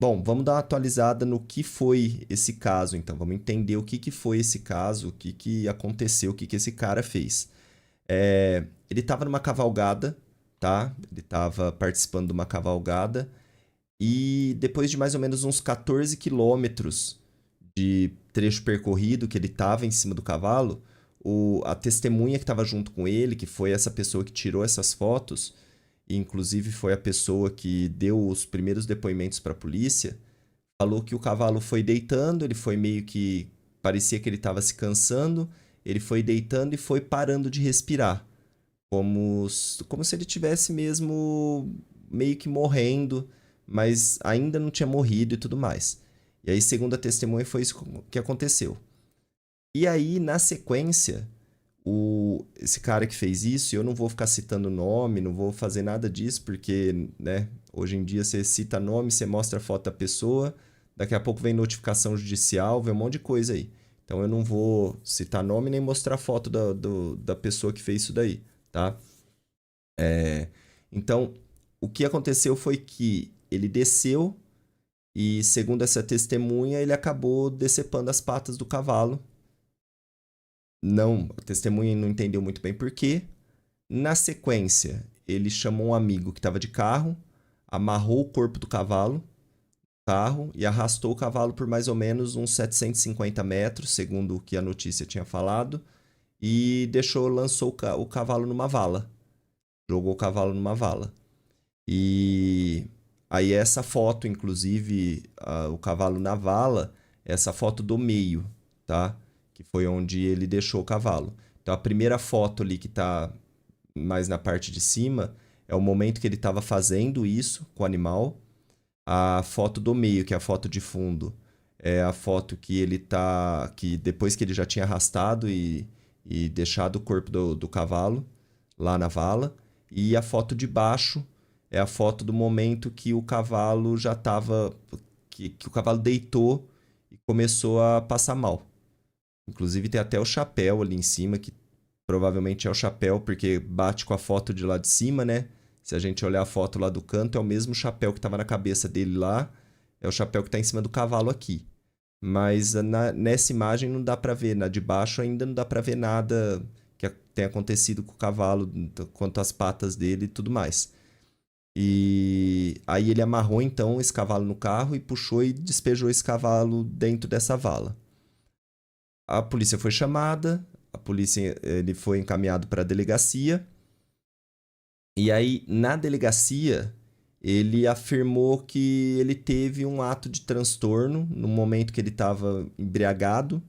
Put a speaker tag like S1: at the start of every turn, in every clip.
S1: Bom, vamos dar uma atualizada no que foi esse caso, então. Vamos entender o que foi esse caso, o que aconteceu, o que esse cara fez. Ele estava numa cavalgada, tá? Ele estava participando de uma cavalgada e depois de mais ou menos uns 14 quilômetros de trecho percorrido que ele estava em cima do cavalo, a testemunha que estava junto com ele, que foi essa pessoa que tirou essas fotos, e inclusive foi a pessoa que deu os primeiros depoimentos para a polícia, falou que o cavalo foi deitando, ele foi meio que. Parecia que ele estava se cansando, ele foi deitando e foi parando de respirar. Como se ele tivesse mesmo meio que morrendo, mas ainda não tinha morrido e tudo mais. E aí, segundo a testemunha, foi isso que aconteceu. E aí, na sequência, esse cara que fez isso, eu não vou ficar citando nome, não vou fazer nada disso, porque, né, hoje em dia você cita nome, você mostra a foto da pessoa, daqui a pouco vem notificação judicial, vem um monte de coisa aí. Então eu não vou citar nome nem mostrar foto da pessoa que fez isso daí, tá? Então, o que aconteceu foi que ele desceu e, segundo essa testemunha, ele acabou decepando as patas do cavalo. Não, a testemunha não entendeu muito bem por quê. Na sequência, ele chamou um amigo que estava de carro, amarrou o corpo do cavalo, carro, e arrastou o cavalo por mais ou menos uns 750 metros, segundo o que a notícia tinha falado, e lançou o cavalo numa vala. Jogou o cavalo numa vala. E aí essa foto, inclusive, o cavalo na vala, essa foto do meio, tá? Que foi onde ele deixou o cavalo. Então a primeira foto ali que tá mais na parte de cima é o momento que ele estava fazendo isso com o animal. A foto do meio, que é a foto de fundo, é a foto que ele tá. Que depois que ele já tinha arrastado e deixado o corpo do cavalo lá na vala. E a foto de baixo é a foto do momento que o cavalo já estava. Que o cavalo deitou e começou a passar mal. Inclusive tem até o chapéu ali em cima, que provavelmente é o chapéu, porque bate com a foto de lá de cima, né? Se a gente olhar a foto lá do canto, é o mesmo chapéu que estava na cabeça dele lá, é o chapéu que está em cima do cavalo aqui. Mas nessa imagem não dá para ver, na de baixo ainda não dá para ver nada que tenha acontecido com o cavalo, quanto às patas dele e tudo mais. E aí ele amarrou então esse cavalo no carro e puxou e despejou esse cavalo dentro dessa vala. A polícia foi chamada, ele foi encaminhado para a delegacia. E aí, na delegacia, ele afirmou que ele teve um ato de transtorno no momento que ele estava embriagado,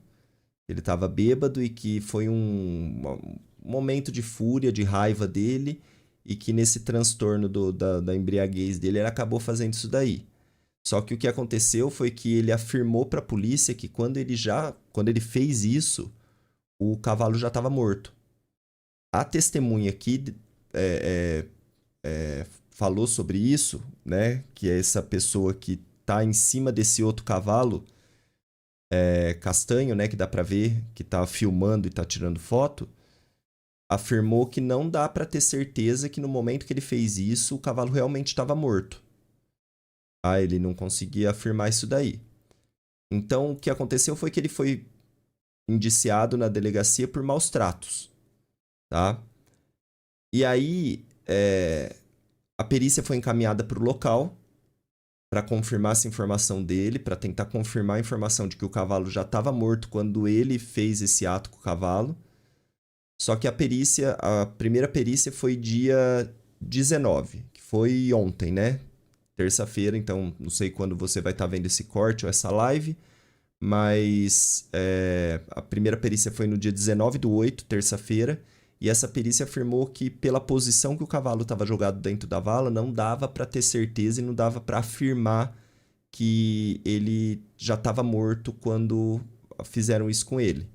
S1: ele estava bêbado e que foi um momento de fúria, de raiva dele e que nesse transtorno da embriaguez dele ele acabou fazendo isso daí. Só que o que aconteceu foi que ele afirmou para a polícia que quando ele fez isso, o cavalo já estava morto. A testemunha aqui é, falou sobre isso, né? Que é essa pessoa que tá em cima desse outro cavalo castanho, né? Que dá para ver, que tá filmando e tá tirando foto, afirmou que não dá para ter certeza que no momento que ele fez isso, o cavalo realmente estava morto. Ah, ele não conseguia afirmar isso daí. Então, o que aconteceu foi que ele foi indiciado na delegacia por maus tratos, tá? E aí, a perícia foi encaminhada para o local para confirmar essa informação dele, para tentar confirmar a informação de que o cavalo já estava morto quando ele fez esse ato com o cavalo. Só que a primeira perícia foi dia 19, que foi ontem, né? Terça-feira, então não sei quando você vai estar vendo esse corte ou essa live, mas a primeira perícia foi no dia 19/8, terça-feira, e essa perícia afirmou que pela posição que o cavalo estava jogado dentro da vala, não dava para ter certeza e não dava para afirmar que ele já estava morto quando fizeram isso com ele.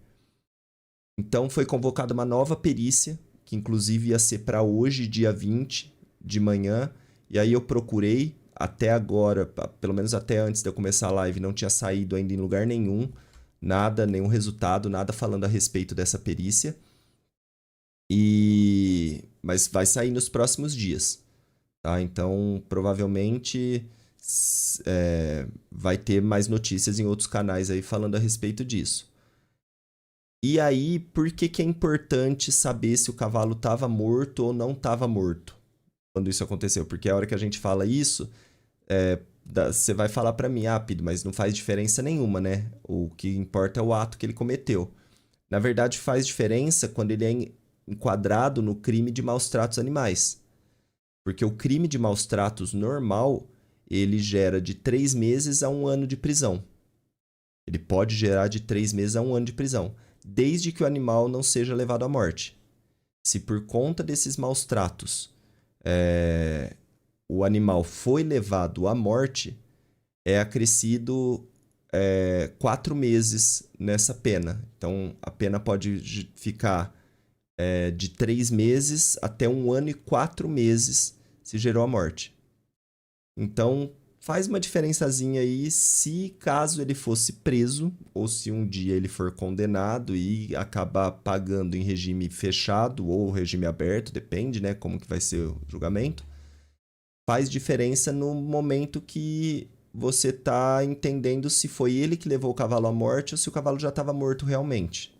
S1: Então foi convocada uma nova perícia, que inclusive ia ser para hoje, dia 20 de manhã, e aí eu procurei, até agora, pelo menos até antes de eu começar a live, não tinha saído ainda em lugar nenhum, nada, nenhum resultado, nada falando a respeito dessa perícia. Mas vai sair nos próximos dias, tá? Então, provavelmente, vai ter mais notícias em outros canais aí falando a respeito disso. E aí, por que que é importante saber se o cavalo estava morto ou não estava morto quando isso aconteceu? Porque a hora que a gente fala isso, você vai falar para mim, Pido, mas não faz diferença nenhuma, né? O que importa é o ato que ele cometeu. Na verdade, faz diferença quando ele é enquadrado no crime de maus tratos animais. Porque o crime de maus tratos normal, ele gera de 3 meses a 1 ano de prisão. Ele pode gerar de 3 meses a 1 ano de prisão, desde que o animal não seja levado à morte. Se por conta desses maus tratos o animal foi levado à morte, é acrescido 4 meses nessa pena. Então, a pena pode ficar de 3 meses até 1 ano e 4 meses se gerou a morte. Então, faz uma diferençazinha aí se caso ele fosse preso ou se um dia ele for condenado e acabar pagando em regime fechado ou regime aberto, depende, né, como que vai ser o julgamento. Faz diferença no momento que você tá entendendo se foi ele que levou o cavalo à morte ou se o cavalo já estava morto realmente.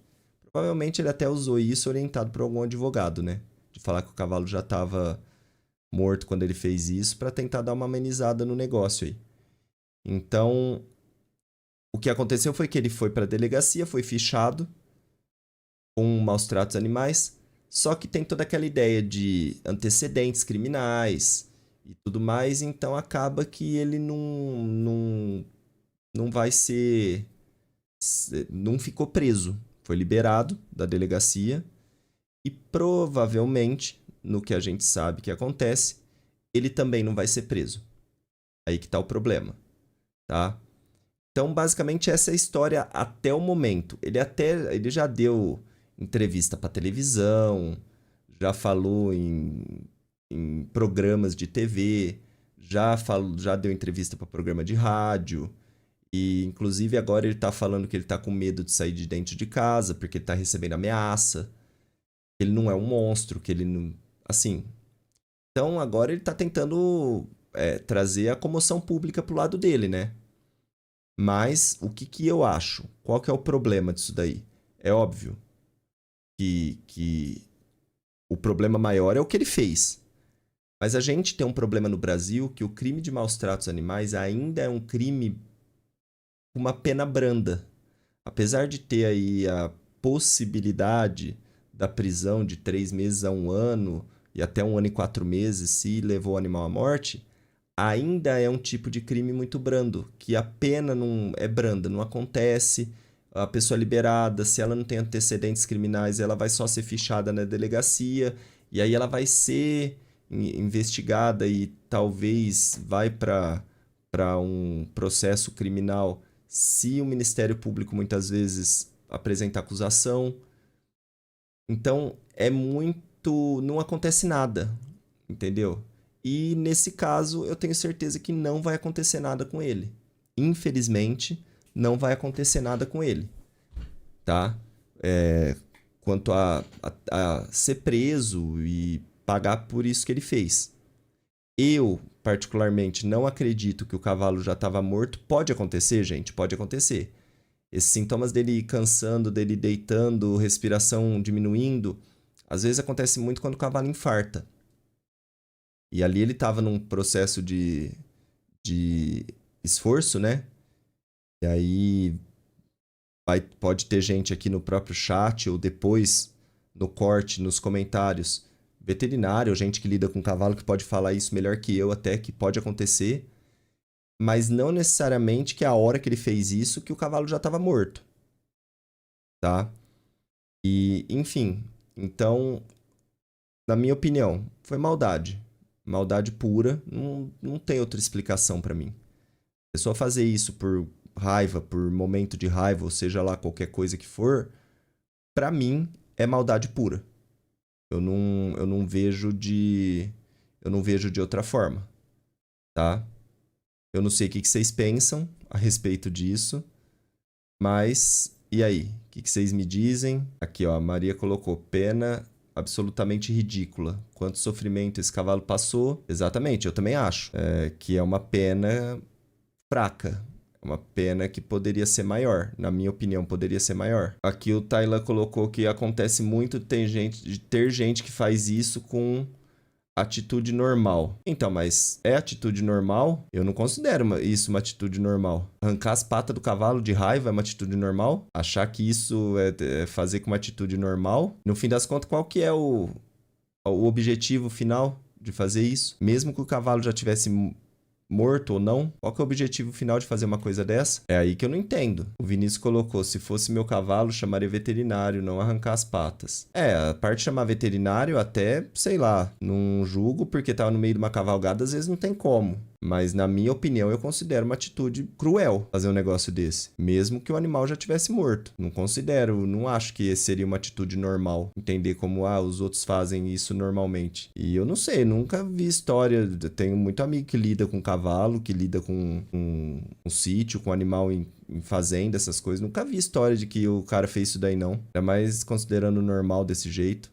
S1: Provavelmente ele até usou isso orientado por algum advogado, né? De falar que o cavalo já estava morto quando ele fez isso para tentar dar uma amenizada no negócio aí. Então, o que aconteceu foi que ele foi para a delegacia, foi fichado com maus tratos animais, só que tem toda aquela ideia de antecedentes criminais e tudo mais, então acaba que ele não vai ser... não ficou preso. Foi liberado da delegacia e provavelmente, no que a gente sabe que acontece, ele também não vai ser preso. Aí que tá o problema, tá? Então, basicamente, essa é a história até o momento. Ele já deu entrevista para televisão, já falou em programas de TV, já deu entrevista para programa de rádio. E, inclusive, agora ele tá falando que ele tá com medo de sair de dentro de casa, porque ele tá recebendo ameaça. Ele não é um monstro, que ele não... Assim... Então, agora ele tá tentando trazer a comoção pública pro lado dele, né? Mas, o que eu acho? Qual que é o problema disso daí? É óbvio que o problema maior é o que ele fez. Mas a gente tem um problema no Brasil que o crime de maus tratos animais ainda é um crime com uma pena branda. Apesar de ter aí a possibilidade da prisão de 3 meses a 1 ano e até 1 ano e 4 meses se levou o animal à morte, ainda é um tipo de crime muito brando, que a pena não é branda, não acontece, a pessoa é liberada, se ela não tem antecedentes criminais, ela vai só ser fichada na delegacia, e aí ela vai ser investigada e talvez vai para um processo criminal se o Ministério Público muitas vezes apresenta acusação. Então, é muito... não acontece nada, entendeu? E nesse caso, eu tenho certeza que não vai acontecer nada com ele. Infelizmente, não vai acontecer nada com ele, tá? Quanto a ser preso e pagar por isso que ele fez. Eu, particularmente, não acredito que o cavalo já estava morto. Pode acontecer, gente, pode acontecer. Esses sintomas dele cansando, dele deitando, respiração diminuindo, às vezes acontece muito quando o cavalo infarta. E ali ele estava num processo de esforço, né? E aí pode ter gente aqui no próprio chat ou depois no corte, nos comentários, veterinário, gente que lida com cavalo que pode falar isso melhor que eu até, que pode acontecer, mas não necessariamente que a hora que ele fez isso que o cavalo já estava morto, tá? E, enfim, então, na minha opinião, foi maldade. Maldade pura, não tem outra explicação pra mim. A pessoa fazer isso por raiva, por momento de raiva, ou seja lá qualquer coisa que for, pra mim é maldade pura. Eu não vejo de outra forma, tá? Eu não sei o que vocês pensam a respeito disso, mas e aí? O que vocês me dizem? Aqui, ó, a Maria colocou pena absolutamente ridícula. Quanto sofrimento esse cavalo passou, exatamente, eu também acho, que é uma pena fraca. Uma pena que poderia ser maior. Na minha opinião, poderia ser maior. Aqui o Taylan colocou que acontece muito de ter gente que faz isso com atitude normal. Então, mas é atitude normal? Eu não considero isso uma atitude normal. Arrancar as patas do cavalo de raiva é uma atitude normal? Achar que isso é fazer com uma atitude normal? No fim das contas, qual que é o objetivo final de fazer isso? Mesmo que o cavalo já tivesse morto ou não, qual que é o objetivo final de fazer uma coisa dessa? É aí que eu não entendo. O Vinícius colocou, se fosse meu cavalo, chamaria veterinário, não arrancar as patas. A parte de chamar veterinário até, sei lá, não julgo porque tava no meio de uma cavalgada, às vezes não tem como. Mas, na minha opinião, eu considero uma atitude cruel fazer um negócio desse. Mesmo que o animal já tivesse morto. Não considero, não acho que seria uma atitude normal. Entender como, os outros fazem isso normalmente. E eu não sei, nunca vi história. Tenho muito amigo que lida com cavalo, que lida com um sítio, com animal em fazenda, essas coisas. Nunca vi história de que o cara fez isso daí, não. Ainda mais considerando normal desse jeito.